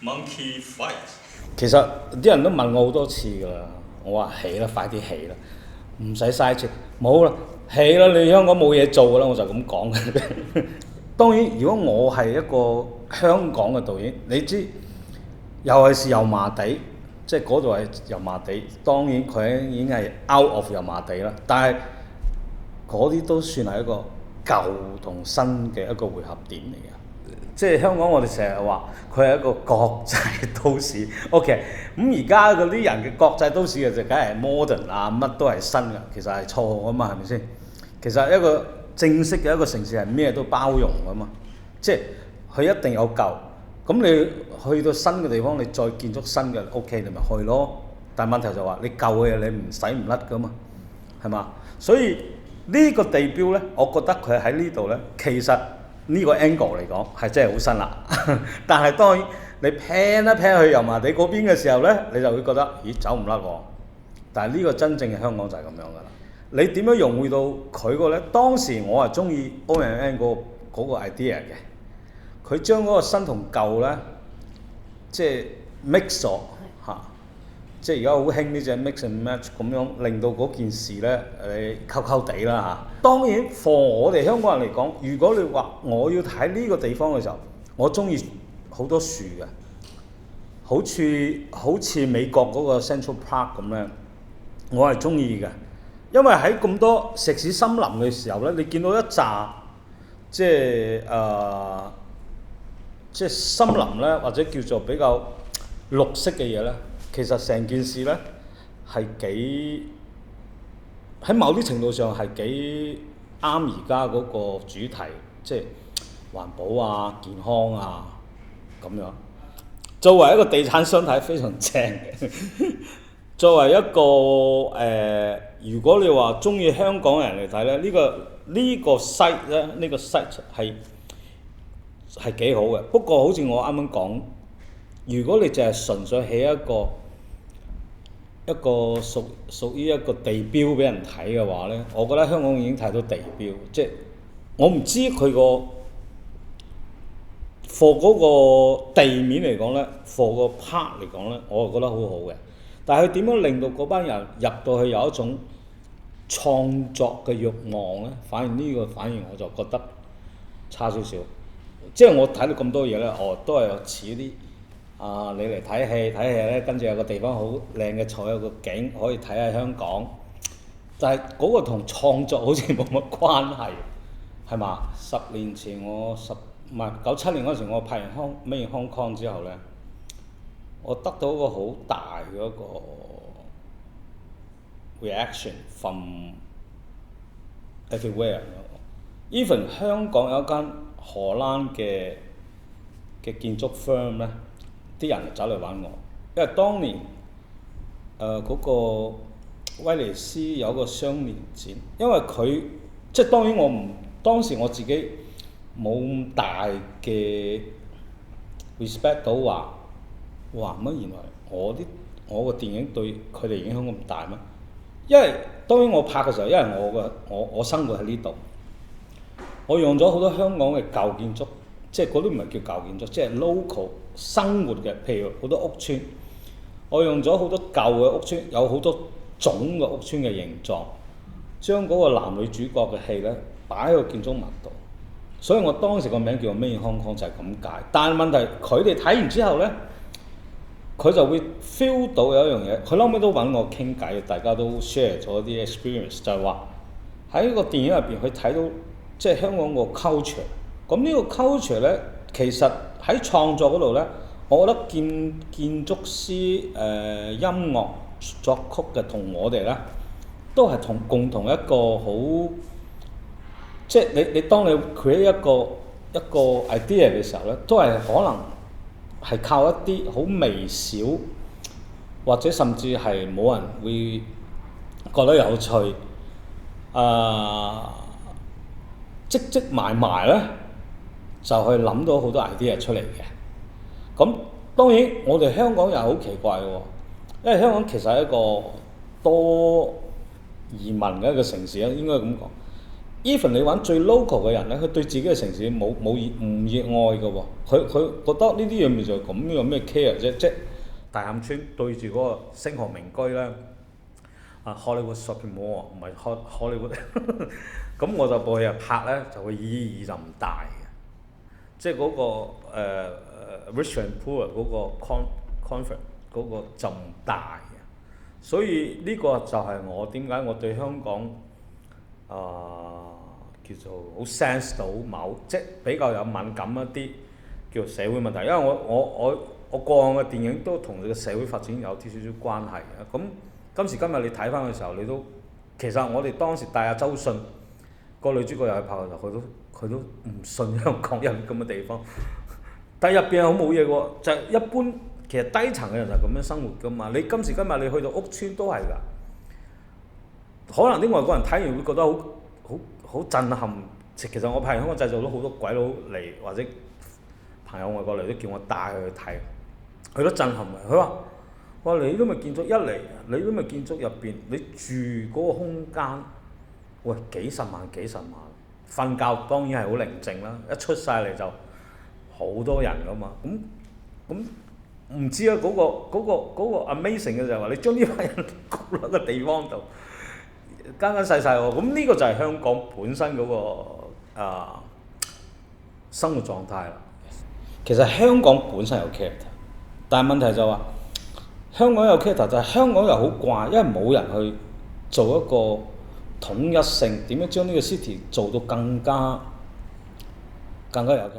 Monkey fight。其實啲人都問我好多次㗎啦，我話起啦，快啲起啦，唔使嘥錢，冇啦，起啦！你香港冇嘢做㗎啦，我就咁講嘅。當然，如果我係一個香港嘅導演，你知，尤其是油麻地，即係嗰度係油麻地，當然佢已經係 out of 油麻地啦，但係嗰啲都算係一個舊同新嘅一個匯合點嚟嘅。即係香港，我哋成日話佢係一個國際都市。OK，咁而家嗰啲人嘅國際都市嘅就梗係 modern 啊，乜都係新㗎，其實係錯㗎嘛，係咪先？其實一個正式嘅一個城市係咩都包容㗎嘛，即係佢一定有舊。咁你去到新嘅地方，你再建築新嘅 OK，你咪去咯。但係問題就話你舊嘅嘢你唔使唔甩㗎嘛，係嘛？所以呢個地標咧，我覺得佢喺呢度咧，其實呢個 angle 嚟講係真係好新啦。但係當然你 pan 一 pan 去油麻地嗰邊嘅時候咧，你就會覺得咦走唔甩喎。但係呢個真正嘅香港就係咁樣㗎啦。你點樣融匯到佢個咧？當時我係中意 O&M 嗰個 idea 嘅，佢將嗰個新同舊咧，即係 mix 咗嚇。即係而家好興呢隻 mix and match 咁樣，令到嗰件事咧溝溝地啦嚇。當然，for 我哋香港人嚟講，如果你話我要睇呢個地方嘅時候，我中意好多樹嘅，好似美國嗰個 Central Park 咁咧，我係中意嘅。因為喺咁多石屎森林嘅時候咧，你見到一紮即係即係森林咧，或者叫做比較綠色嘅嘢咧。其實成件事咧係幾喺某啲程度上係幾啱而家嗰個主題，即係環保啊、健康啊咁樣。作為一個地產商睇非常正嘅。作為一個如果你話中意香港人嚟睇咧，呢個 site 咧，呢個 site 係幾好嘅。不過好似我啱啱講，如果你淨係純粹起一個屬於一個地標俾人睇嘅話咧，我覺得香港已經睇到地標，即係我唔知佢個 for 嗰個地面嚟講咧 ，for 個 park 嚟講咧，我係覺得好好嘅。但係佢點樣令到嗰班人入到去有一種創作嘅慾望咧？反而我就覺得差少少。即係我睇到咁多嘢咧，都係似啲。你嚟睇戲咧，跟住有個地方好靚嘅坐，有個景可以睇下香港，但係嗰個同創作好似冇乜關係，係嘛？10年前97年嗰時我拍完Made in Hong Kong之後咧，我得到一個好大嘅一個 reaction from everywhere。even 香港有一間荷蘭嘅建築 firm 咧。啲人走嚟揾我，因為當年嗰個威尼斯有個雙年展，因為佢即係當然當時我自己冇咁大嘅 respect 到話，哇乜原來我個電影對佢哋影響咁大咩？因為當然我拍嘅時候，因為我生活喺呢度，我用咗好多香港嘅舊建築。即係嗰啲唔係叫舊建築，即係 local 生活嘅，譬如好多屋邨，我用咗好多舊嘅屋邨，有好多種嘅屋邨嘅形狀，將嗰個男女主角嘅戲咧擺喺個建築物度，所以我當時個名叫做 Made in Hong Kong就係咁解。但係問題佢哋睇完之後咧，佢就會 feel 到有一樣嘢，佢後尾都揾我傾偈，大家都 share 咗啲 experience， 就係話喺個電影入邊佢睇到即係香港個 culture。咁呢個 culture 咧，其實喺創作嗰度咧，我覺得建築師、音樂作曲嘅同我哋咧，都係共同一個好，即係你當你 create 一個 idea 嘅時候咧，都係可能係靠一啲好微小，或者甚至係冇人會覺得有趣，積埋咧。就去諗到好多 idea 出嚟嘅。咁當然我哋香港又好奇怪嘅喎，因為香港其實係一個多移民嘅一個城市啦，應該咁講。even 你玩最 local 嘅人咧，佢對自己嘅城市唔熱愛嘅喎，佢覺得呢啲嘢咪就係咁，有咩 care 啫？即大磡村對住嗰個星河名居咧，Hollywood Shopping Mall 唔係 Hollywood，咁我就過去拍咧，就個意義就唔大嘅，即係嗰個Rich and Poor 嗰個 conference 嗰個就唔大嘅，所以呢個就係我點解我對香港叫做好 sense 到即係比較有敏感一啲叫做社會問題，因為我過往嘅電影都同你嘅社會發展有啲少少關係嘅。咁今時今日你睇翻嘅時候，你都其實我哋當時帶阿周迅個女主角入去拍嘅時候，佢都唔信香港有咁嘅地方，但係入邊好冇嘢喎，就係、一般其實低層嘅人就咁樣生活㗎嘛。你今時今日你去到屋村都係㗎，可能啲外國人睇完會覺得好震撼。其實我拍完香港製造都好多鬼佬嚟，或者朋友外國嚟都叫我帶佢去睇，佢都震撼嘅。佢話你都咪建築一嚟，你都咪建築入邊，你住嗰個空間，喂幾十萬，瞓覺當然係好寧靜啦，一出晒嚟就好多人㗎嘛。咁唔知啊，嗰個 amazing 嘅就係話你將呢班人焗喺個地方度，間細喎。咁呢個就係香港本身嗰個生活狀態啦。其實香港本身有 character， 但係問題就話香港有 character， 就係香港又好怪，因為冇人去做一個統一性，點樣將呢個 city 做到更加有 character。